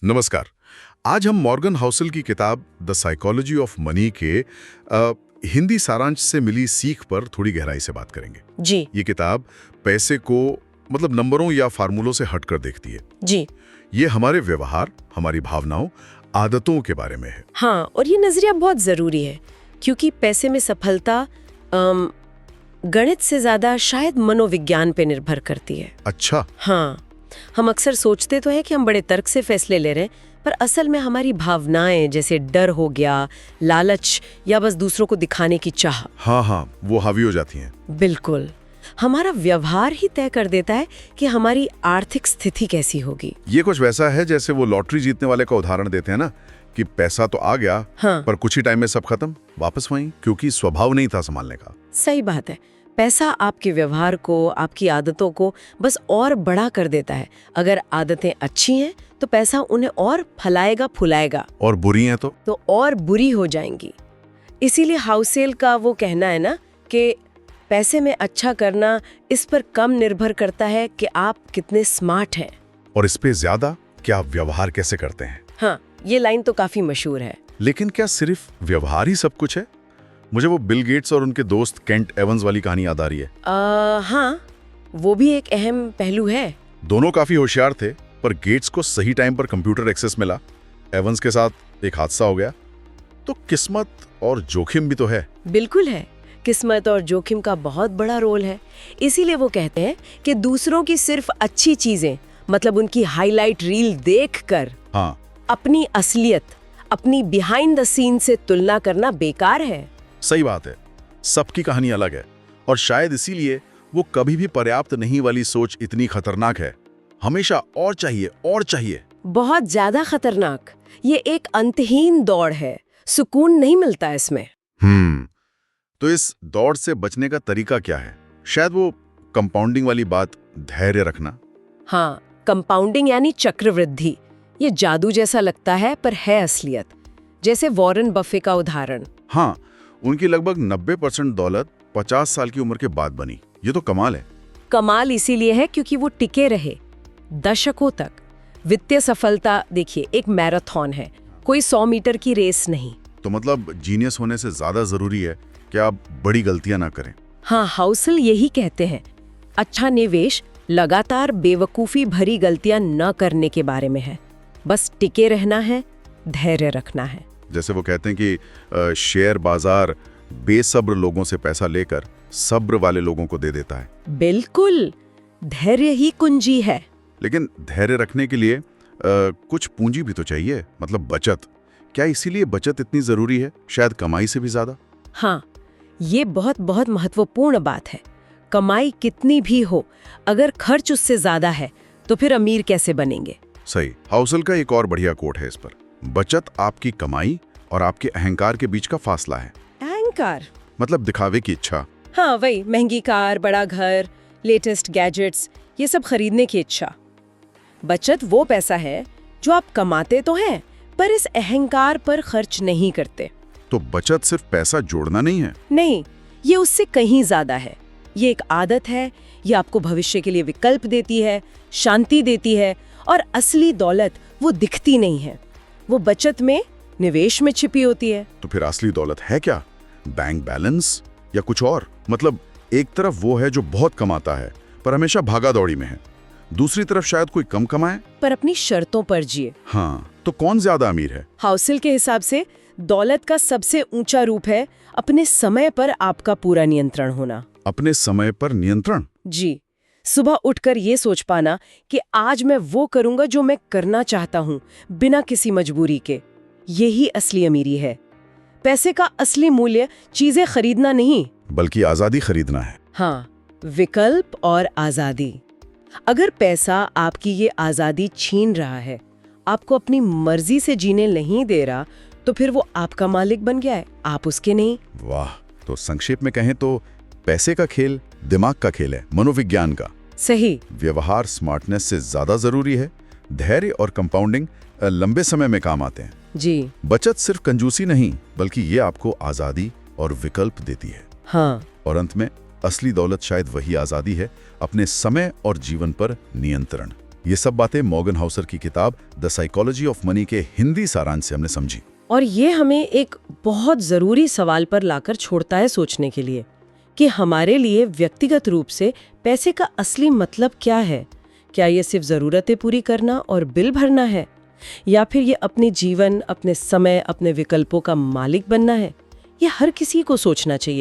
नमस्कार। आज हम मॉर्गन हाउसल की किताब द साइकोलॉजी ऑफ मनी के हिंदी सारांश से मिली सीख पर थोड़ी गहराई से बात करेंगे। जी ये किताब पैसे को मतलब नंबरों या फार्मूलों से हटकर देखती है। जी ये हमारे व्यवहार, हमारी भावनाओं, आदतों के बारे में है। हाँ, और ये नजरिया बहुत जरूरी है क्योंकि पैसे में सफलता गणित से ज्यादा शायद मनोविज्ञान पे निर्भर करती है। अच्छा। हाँ, हम अक्सर सोचते तो है कि हम बड़े तर्क से फैसले ले रहे हैं, पर असल में हमारी भावनाएं जैसे डर हो गया, लालच या बस दूसरों को दिखाने की चाह, हाँ, वो हावी हो जाती हैं। बिल्कुल हमारा व्यवहार ही तय कर देता है कि हमारी आर्थिक स्थिति कैसी होगी। ये कुछ वैसा है जैसे वो लॉटरी जीतने वाले का उदाहरण देते हैं ना, कि पैसा तो आ गया, हाँ, पर कुछ ही टाइम में सब खत्म, वापस वहीं, क्योंकि स्वभाव नहीं था संभालने का। सही बात है। पैसा आपके व्यवहार को, आपकी आदतों को बस और बड़ा कर देता है। अगर आदतें अच्छी हैं तो पैसा उन्हें और फैलाएगा फुलाएगा, और बुरी हैं तो और बुरी हो जाएंगी। इसीलिए हाउसेल का वो कहना है ना कि पैसे में अच्छा करना इस पर कम निर्भर करता है कि आप कितने स्मार्ट हैं, और इस पे ज्यादा कि आप व्यवहार कैसे करते हैं। हाँ, ये लाइन तो काफी मशहूर है। लेकिन क्या सिर्फ व्यवहार ही सब कुछ है? मुझे वो बिल गेट्स और उनके दोस्त केंट एवंस वाली कहानी याद आ रही है। हाँ, वो भी एक अहम पहलू है। दोनों काफी होशियार थे, पर गेट्स को सही टाइम पर कंप्यूटर एक्सेस मिला, एवंस के साथ एक हादसा हो गया। तो किस्मत और जोखिम भी तो है। बिल्कुल है, किस्मत और जोखिम का बहुत बड़ा रोल है। इसीलिए वो कहते हैं कि दूसरों की सिर्फ अच्छी चीजें, मतलब उनकी हाईलाइट रील देखकर हाँ, अपनी असलियत, अपनी बिहाइंड द सीन से तुलना करना बेकार है। सही बात है। सबकी कहानी अलग है, और शायद इसीलिए वो कभी भी पर्याप्त नहीं वाली सोच इतनी खतरनाक है। हमेशा और चाहिए और चाहिए। बहुत ज्यादा खतरनाक। ये एक अंतहीन दौड़ है, सुकून नहीं मिलता इसमें। तो इस दौड़ से बचने का तरीका क्या है? शायद वो कंपाउंडिंग वाली बात, धैर्य रखना। हाँ, कंपाउंडिंग यानी चक्रवृद्धि। ये जादू जैसा लगता है पर है असलियत। जैसे वॉरेन बफे का उदाहरण। हाँ, उनकी लगभग 90% दौलत 50 साल की उम्र के बाद बनी। ये तो कमाल है। कमाल इसीलिए है क्योंकि वो टिके रहे दशकों तक। वित्तीय सफलता देखिए एक मैराथन है, कोई 100 मीटर की रेस नहीं। तो मतलब जीनियस होने से ज्यादा जरूरी है कि आप बड़ी गलतियां ना करें। हाँ, हाउसल यही कहते हैं, अच्छा निवेश लगातार बेवकूफ़ी भरी गलतियां न करने के बारे में है। बस टिके रहना है, धैर्य रखना है। जैसे वो कहते हैं कि शेयर बाजार बेसब्र लोगों से पैसा लेकर सब्र वाले लोगों को दे देता है। बिल्कुल, धैर्य ही कुंजी है। लेकिन धैर्य रखने के लिए कुछ पूंजी भी तो चाहिए, मतलब बचत। क्या इसीलिए बचत इतनी जरूरी है, शायद कमाई से भी ज्यादा? हाँ, ये बहुत बहुत महत्वपूर्ण बात है। कमाई कितनी भी हो, अगर खर्च उससे ज्यादा है तो फिर अमीर कैसे बनेंगे? सही। हाउसल का एक और बढ़िया कोट है इस पर, बचत आपकी कमाई और आपके अहंकार के बीच का फासला है। अहंकार मतलब दिखावे की इच्छा। हाँ, वही महंगी कार, बड़ा घर, लेटेस्ट गैजेट्स, ये सब खरीदने की इच्छा। बचत वो पैसा है जो आप कमाते तो हैं पर इस अहंकार पर खर्च नहीं करते। तो बचत सिर्फ पैसा जोड़ना नहीं है। नहीं, ये उससे कहीं ज्यादा है। ये एक आदत है, ये आपको भविष्य के लिए विकल्प देती है, शांति देती है, और असली दौलत वो दिखती नहीं है, वो बचत में, निवेश में छिपी होती है। तो फिर असली दौलत है क्या? बैंक बैलेंस या कुछ और? मतलब एक तरफ वो है जो बहुत कमाता है पर हमेशा भागा दौड़ी में है, दूसरी तरफ शायद कोई कम कमाए पर अपनी शर्तों पर जिए। हाँ, तो कौन ज्यादा अमीर है? हाउसल के हिसाब से दौलत का सबसे ऊंचा रूप है अपने समय पर आपका पूरा नियंत्रण होना। अपने समय पर नियंत्रण? जी, सुबह उठकर ये सोच पाना कि आज मैं वो करूंगा जो मैं करना चाहता हूँ, बिना किसी मजबूरी के। यही असली अमीरी है। पैसे का असली मूल्य चीजें खरीदना नहीं, बल्कि आजादी खरीदना है। हाँ, विकल्प और आजादी। अगर पैसा आपकी ये आजादी छीन रहा है, आपको अपनी मर्जी से जीने नहीं दे रहा, तो फिर वो आपका मालिक बन गया है, आप उसके नहीं। वाह। तो संक्षेप में कहें तो पैसे का खेल दिमाग का खेल है, मनोविज्ञान का। सही। व्यवहार स्मार्टनेस से ज्यादा जरूरी है। धैर्य और कंपाउंडिंग लंबे समय में काम आते हैं। जी। बचत सिर्फ कंजूसी नहीं, बल्कि ये आपको आजादी और विकल्प देती है। हाँ। और अंत में असली दौलत शायद वही आजादी है, अपने समय और जीवन पर नियंत्रण। ये सब बातें मॉर्गन हाउसर की किताब द साइकोलॉजी ऑफ मनी के हिंदी सारांश से हमने समझी। और ये हमें एक बहुत ज़रूरी सवाल पर लाकर छोड़ता है सोचने के लिए कि हमारे लिए व्यक्तिगत रूप से पैसे का असली मतलब क्या है। क्या ये सिर्फ ज़रूरतें पूरी करना और बिल भरना है, या फिर ये अपने जीवन, अपने समय, अपने विकल्पों का मालिक बनना है? ये हर किसी को सोचना चाहिए।